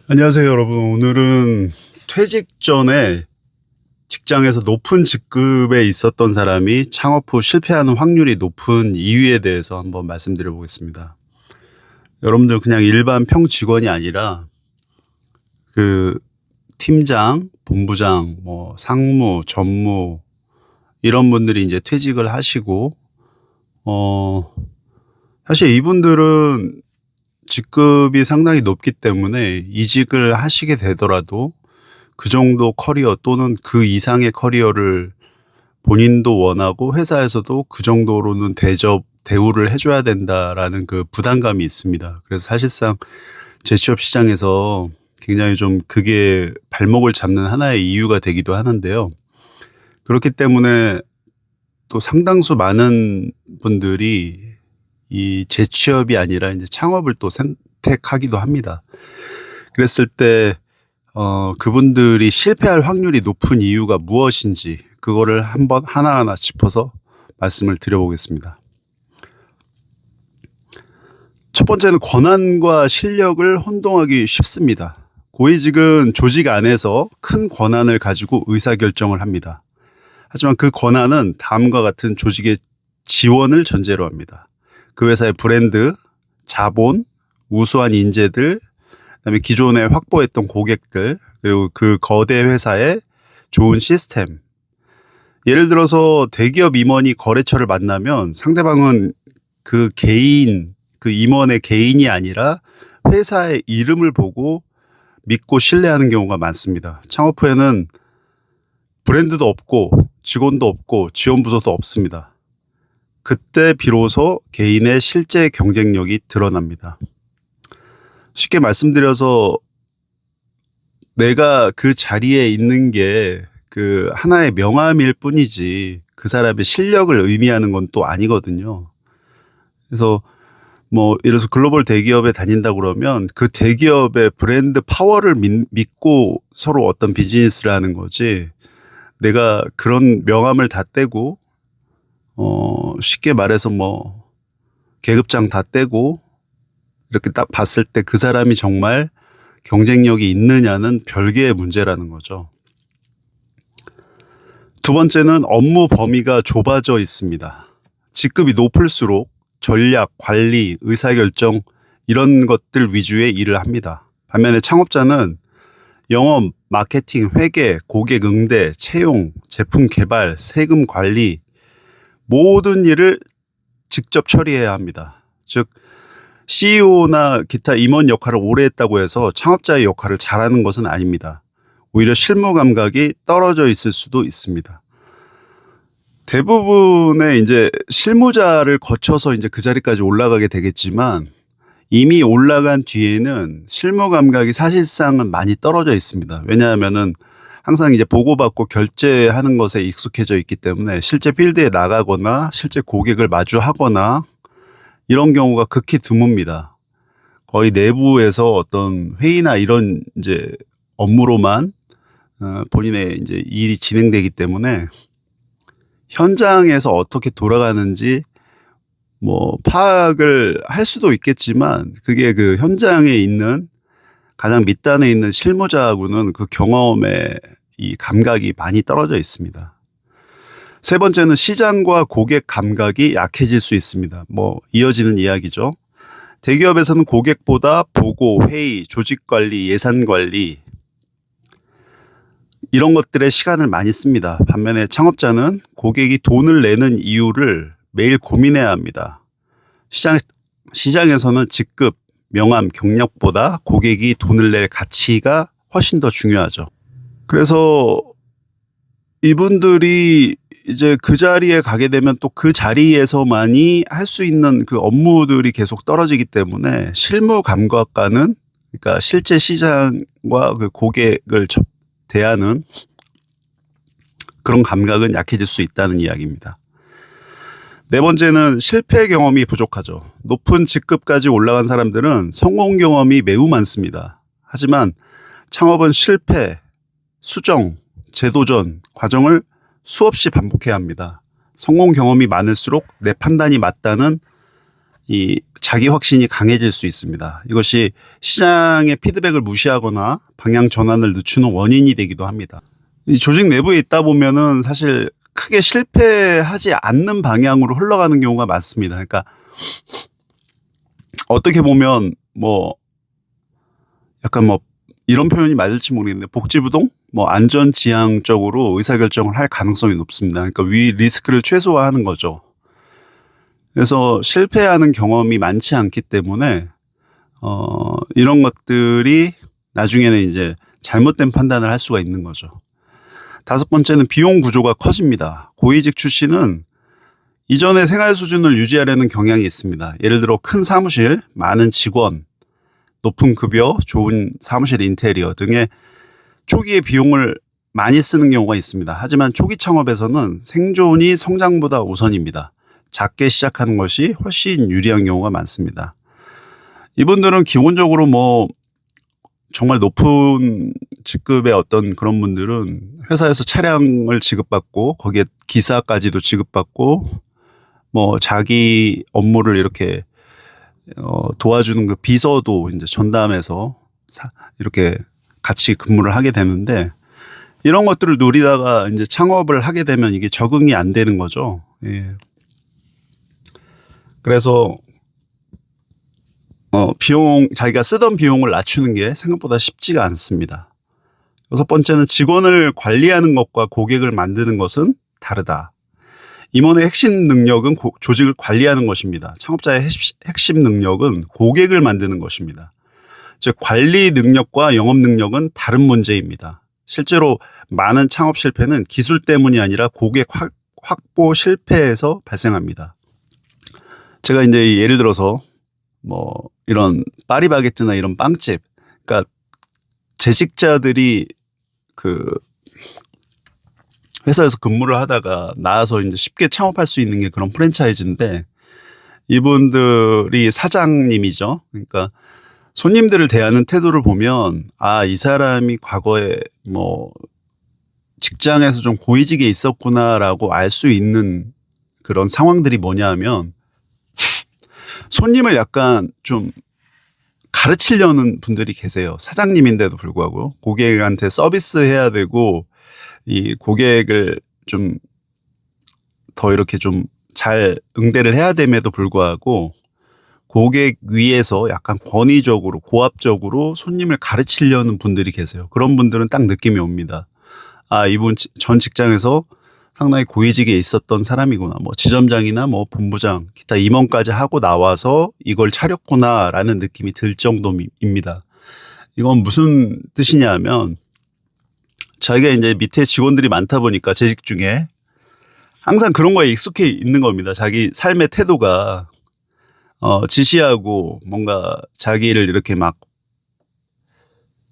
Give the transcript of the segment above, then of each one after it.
안녕하세요, 여러분. 오늘은 퇴직 전에 직장에서 높은 직급에 있었던 사람이 창업 후 실패하는 확률이 높은 이유에 대해서 한번 말씀드려 보겠습니다. 여러분들 그냥 일반 평 직원이 아니라 그 팀장, 본부장, 뭐 상무, 전무 이런 분들이 이제 퇴직을 하시고 사실 이분들은 직급이 상당히 높기 때문에 이직을 하시게 되더라도 그 정도 커리어 또는 그 이상의 커리어를 본인도 원하고 회사에서도 그 정도로는 대우를 해줘야 된다라는 그 부담감이 있습니다. 그래서 사실상 재취업 시장에서 굉장히 좀 그게 발목을 잡는 하나의 이유가 되기도 하는데요. 그렇기 때문에 또 상당수 많은 분들이 이 재취업이 아니라 이제 창업을 또 선택하기도 합니다. 그랬을 때 그분들이 실패할 확률이 높은 이유가 무엇인지 그거를 한번 하나하나 짚어서 말씀을 드려보겠습니다. 첫 번째는 권한과 실력을 혼동하기 쉽습니다. 고위직은 조직 안에서 큰 권한을 가지고 의사결정을 합니다. 하지만 그 권한은 다음과 같은 조직의 지원을 전제로 합니다. 그 회사의 브랜드, 자본, 우수한 인재들, 그다음에 기존에 확보했던 고객들, 그리고 그 거대 회사의 좋은 시스템. 예를 들어서 대기업 임원이 거래처를 만나면 상대방은 그 개인, 그 임원의 개인이 아니라 회사의 이름을 보고 믿고 신뢰하는 경우가 많습니다. 창업 후에는 브랜드도 없고 직원도 없고 지원 부서도 없습니다. 그때 비로소 개인의 실제 경쟁력이 드러납니다. 쉽게 말씀드려서 내가 그 자리에 있는 게 그 하나의 명함일 뿐이지 그 사람의 실력을 의미하는 건 또 아니거든요. 그래서 뭐 예를 들어서 글로벌 대기업에 다닌다 그러면 그 대기업의 브랜드 파워를 믿고 서로 어떤 비즈니스를 하는 거지, 내가 그런 명함을 다 떼고 쉽게 말해서 뭐 계급장 다 떼고 이렇게 딱 봤을 때 그 사람이 정말 경쟁력이 있느냐는 별개의 문제라는 거죠. 두 번째는 업무 범위가 좁아져 있습니다. 직급이 높을수록 전략, 관리, 의사결정 이런 것들 위주의 일을 합니다. 반면에 창업자는 영업, 마케팅, 회계, 고객 응대, 채용, 제품 개발, 세금 관리 모든 일을 직접 처리해야 합니다. 즉 CEO나 기타 임원 역할을 오래 했다고 해서 창업자의 역할을 잘하는 것은 아닙니다. 오히려 실무 감각이 떨어져 있을 수도 있습니다. 대부분의 이제 실무자를 거쳐서 이제 그 자리까지 올라가게 되겠지만 이미 올라간 뒤에는 실무 감각이 사실상은 많이 떨어져 있습니다. 왜냐하면은 항상 이제 보고받고 결제하는 것에 익숙해져 있기 때문에 실제 필드에 나가거나 실제 고객을 마주하거나 이런 경우가 극히 드뭅니다. 거의 내부에서 어떤 회의나 이런 이제 업무로만 본인의 이제 일이 진행되기 때문에 현장에서 어떻게 돌아가는지 뭐 파악을 할 수도 있겠지만 그게 그 현장에 있는 가장 밑단에 있는 실무자하고는 그 경험의 이 감각이 많이 떨어져 있습니다. 세 번째는 시장과 고객 감각이 약해질 수 있습니다. 뭐 이어지는 이야기죠. 대기업에서는 고객보다 보고, 회의, 조직 관리, 예산 관리 이런 것들에 시간을 많이 씁니다. 반면에 창업자는 고객이 돈을 내는 이유를 매일 고민해야 합니다. 시장에서는 직급, 명함, 경력보다 고객이 돈을 낼 가치가 훨씬 더 중요하죠. 그래서 이분들이 이제 그 자리에 가게 되면 또 그 자리에서만이 할 수 있는 그 업무들이 계속 떨어지기 때문에 실무 감각과는, 그러니까 실제 시장과 그 고객을 대하는 그런 감각은 약해질 수 있다는 이야기입니다. 네 번째는 실패 경험이 부족하죠. 높은 직급까지 올라간 사람들은 성공 경험이 매우 많습니다. 하지만 창업은 실패, 수정, 재도전 과정을 수없이 반복해야 합니다. 성공 경험이 많을수록 내 판단이 맞다는 이 자기 확신이 강해질 수 있습니다. 이것이 시장의 피드백을 무시하거나 방향 전환을 늦추는 원인이 되기도 합니다. 이 조직 내부에 있다 보면은 사실 크게 실패하지 않는 방향으로 흘러가는 경우가 많습니다. 그러니까 어떻게 보면 뭐 약간 뭐 이런 표현이 맞을지 모르겠는데 복지부동 뭐 안전지향적으로 의사결정을 할 가능성이 높습니다. 그러니까 위 리스크를 최소화하는 거죠. 그래서 실패하는 경험이 많지 않기 때문에 이런 것들이 나중에는 이제 잘못된 판단을 할 수가 있는 거죠. 다섯 번째는 비용 구조가 커집니다. 고위직 출신은 이전의 생활 수준을 유지하려는 경향이 있습니다. 예를 들어 큰 사무실, 많은 직원, 높은 급여, 좋은 사무실 인테리어 등의 초기에 비용을 많이 쓰는 경우가 있습니다. 하지만 초기 창업에서는 생존이 성장보다 우선입니다. 작게 시작하는 것이 훨씬 유리한 경우가 많습니다. 이분들은 기본적으로 뭐 정말 높은 직급의 어떤 그런 분들은 회사에서 차량을 지급받고 거기에 기사까지도 지급받고 뭐 자기 업무를 이렇게 도와주는 그 비서도 이제 전담해서 이렇게 같이 근무를 하게 되는데 이런 것들을 누리다가 이제 창업을 하게 되면 이게 적응이 안 되는 거죠. 예. 그래서 자기가 쓰던 비용을 낮추는 게 생각보다 쉽지가 않습니다. 여섯 번째는 직원을 관리하는 것과 고객을 만드는 것은 다르다. 임원의 핵심 능력은 조직을 관리하는 것입니다. 창업자의 핵심 능력은 고객을 만드는 것입니다. 즉 관리 능력과 영업 능력은 다른 문제입니다. 실제로 많은 창업 실패는 기술 때문이 아니라 고객 확보 실패에서 발생합니다. 제가 이제 예를 들어서 뭐 이런 파리바게뜨나 이런 빵집, 그러니까 재직자들이 그 회사에서 근무를 하다가 나와서 이제 쉽게 창업할 수 있는 게 그런 프랜차이즈인데 이분들이 사장님이죠. 그러니까 손님들을 대하는 태도를 보면 이 사람이 과거에 뭐 직장에서 좀 고위직에 있었구나라고 알 수 있는 그런 상황들이 뭐냐 하면 손님을 약간 좀 가르치려는 분들이 계세요. 사장님인데도 불구하고 고객한테 서비스해야 되고 이 고객을 좀 더 이렇게 좀 잘 응대를 해야 됨에도 불구하고 고객 위에서 약간 권위적으로 고압적으로 손님을 가르치려는 분들이 계세요. 그런 분들은 딱 느낌이 옵니다. 이분 전 직장에서 상당히 고위직에 있었던 사람이구나. 뭐 지점장이나 뭐 본부장, 기타 임원까지 하고 나와서 이걸 차렸구나라는 느낌이 들 정도입니다. 이건 무슨 뜻이냐 하면 자기가 이제 밑에 직원들이 많다 보니까 재직 중에 항상 그런 거에 익숙해 있는 겁니다. 자기 삶의 태도가 지시하고 뭔가 자기를 이렇게 막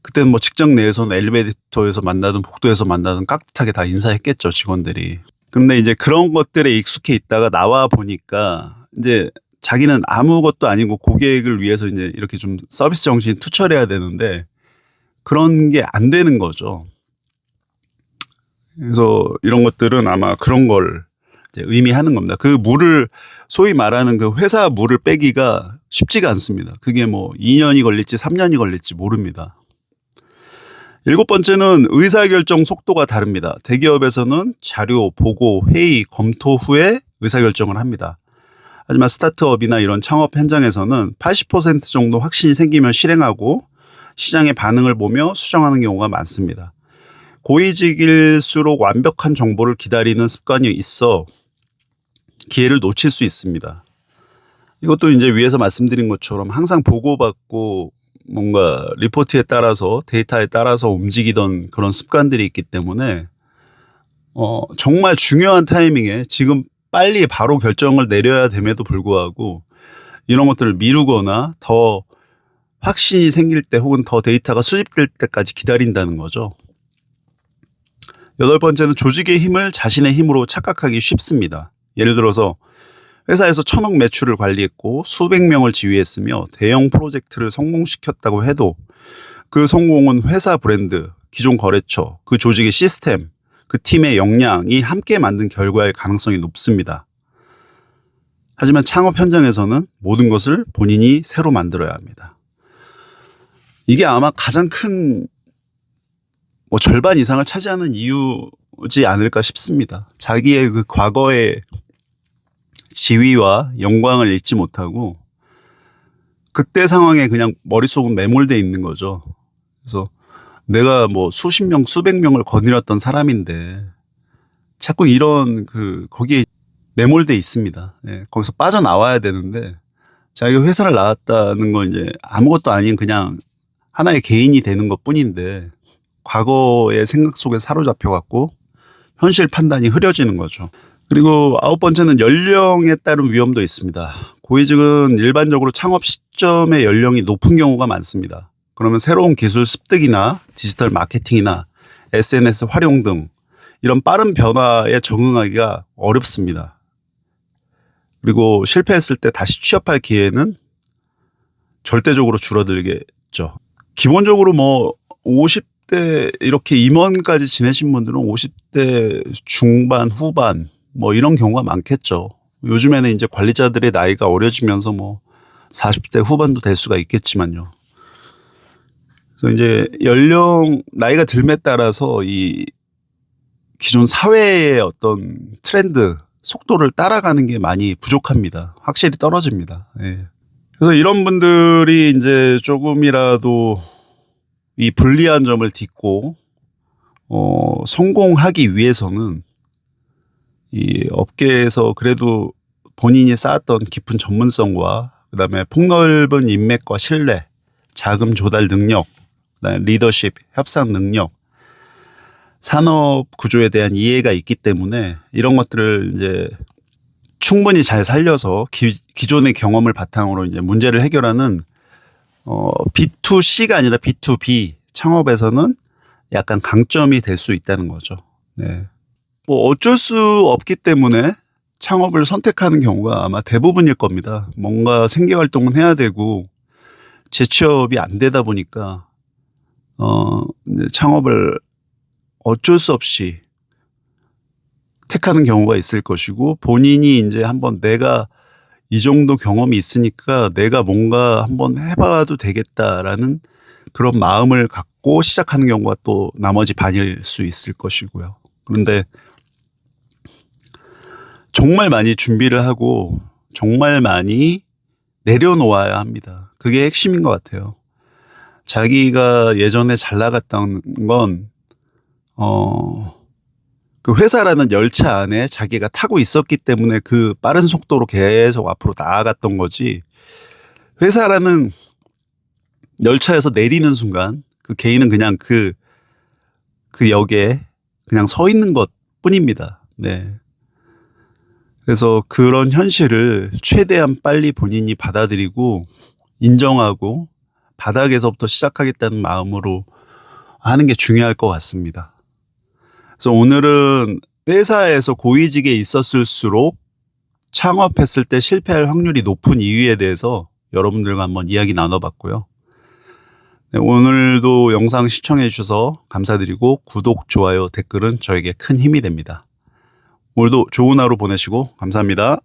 그때는 뭐 직장 내에서는 엘리베이터에서 만나든 복도에서 만나든 깍듯하게 다 인사했겠죠, 직원들이. 그런데 이제 그런 것들에 익숙해 있다가 나와 보니까 이제 자기는 아무것도 아니고 고객을 위해서 이제 이렇게 좀 서비스 정신이 투철해야 되는데 그런 게 안 되는 거죠. 그래서 이런 것들은 아마 그런 걸 이제 의미하는 겁니다. 그 물을 소위 말하는 그 회사 물을 빼기가 쉽지가 않습니다. 그게 뭐 2년이 걸릴지 3년이 걸릴지 모릅니다. 일곱 번째는 의사결정 속도가 다릅니다. 대기업에서는 자료, 보고, 회의, 검토 후에 의사결정을 합니다. 하지만 스타트업이나 이런 창업 현장에서는 80% 정도 확신이 생기면 실행하고 시장의 반응을 보며 수정하는 경우가 많습니다. 고위직일수록 완벽한 정보를 기다리는 습관이 있어 기회를 놓칠 수 있습니다. 이것도 이제 위에서 말씀드린 것처럼 항상 보고받고 뭔가 리포트에 따라서 데이터에 따라서 움직이던 그런 습관들이 있기 때문에 정말 중요한 타이밍에 지금 빨리 바로 결정을 내려야 됨에도 불구하고 이런 것들을 미루거나 더 확신이 생길 때 혹은 더 데이터가 수집될 때까지 기다린다는 거죠. 여덟 번째는 조직의 힘을 자신의 힘으로 착각하기 쉽습니다. 예를 들어서 회사에서 1,000억 매출을 관리했고 수백 명을 지휘했으며 대형 프로젝트를 성공시켰다고 해도 그 성공은 회사 브랜드, 기존 거래처, 그 조직의 시스템, 그 팀의 역량이 함께 만든 결과일 가능성이 높습니다. 하지만 창업 현장에서는 모든 것을 본인이 새로 만들어야 합니다. 이게 아마 가장 큰 절반 이상을 차지하는 이유지 않을까 싶습니다. 자기의 그 과거의 지위와 영광을 잊지 못하고 그때 상황에 그냥 머릿속은 매몰돼 있는 거죠. 그래서 내가 수십 명, 수백 명을 거느렸던 사람인데 자꾸 이런 거기에 매몰돼 있습니다. 예, 거기서 빠져나와야 되는데 자기가 회사를 나왔다는 건 이제 아무것도 아닌 그냥 하나의 개인이 되는 것 뿐인데 과거의 생각 속에 사로잡혀 갖고 현실 판단이 흐려지는 거죠. 그리고 9번째는 연령에 따른 위험도 있습니다. 고위직은 일반적으로 창업 시점의 연령이 높은 경우가 많습니다. 그러면 새로운 기술 습득이나 디지털 마케팅이나 SNS 활용 등 이런 빠른 변화에 적응하기가 어렵습니다. 그리고 실패했을 때 다시 취업할 기회는 절대적으로 줄어들겠죠. 기본적으로 50대 이렇게 임원까지 지내신 분들은 50대 중반, 후반 이런 경우가 많겠죠. 요즘에는 이제 관리자들의 나이가 어려지면서 40대 후반도 될 수가 있겠지만요. 그래서 이제 나이가 들에 따라서 이 기존 사회의 어떤 트렌드, 속도를 따라가는 게 많이 부족합니다. 확실히 떨어집니다. 예. 그래서 이런 분들이 이제 조금이라도 이 불리한 점을 딛고, 성공하기 위해서는 이 업계에서 그래도 본인이 쌓았던 깊은 전문성과 그다음에 폭넓은 인맥과 신뢰, 자금 조달 능력, 그다음에 리더십, 협상 능력, 산업 구조에 대한 이해가 있기 때문에 이런 것들을 이제 충분히 잘 살려서 기존의 경험을 바탕으로 이제 문제를 해결하는 B2C가 아니라 B2B 창업에서는 약간 강점이 될 수 있다는 거죠. 네. 어쩔 수 없기 때문에 창업을 선택하는 경우가 아마 대부분일 겁니다. 뭔가 생계 활동은 해야 되고 재취업이 안 되다 보니까 창업을 어쩔 수 없이 택하는 경우가 있을 것이고, 본인이 이제 한번 내가 이 정도 경험이 있으니까 내가 뭔가 한번 해봐도 되겠다라는 그런 마음을 갖고 시작하는 경우가 또 나머지 반일 수 있을 것이고요. 그런데 정말 많이 준비를 하고 정말 많이 내려놓아야 합니다. 그게 핵심인 것 같아요. 자기가 예전에 잘 나갔던 건 그 회사라는 열차 안에 자기가 타고 있었기 때문에 그 빠른 속도로 계속 앞으로 나아갔던 거지, 회사라는 열차에서 내리는 순간 그 개인은 그냥 그 역에 그냥 서 있는 것 뿐입니다. 네. 그래서 그런 현실을 최대한 빨리 본인이 받아들이고 인정하고 바닥에서부터 시작하겠다는 마음으로 하는 게 중요할 것 같습니다. 그래서 오늘은 회사에서 고위직에 있었을수록 창업했을 때 실패할 확률이 높은 이유에 대해서 여러분들과 한번 이야기 나눠봤고요. 네, 오늘도 영상 시청해 주셔서 감사드리고 구독, 좋아요, 댓글은 저에게 큰 힘이 됩니다. 오늘도 좋은 하루 보내시고 감사합니다.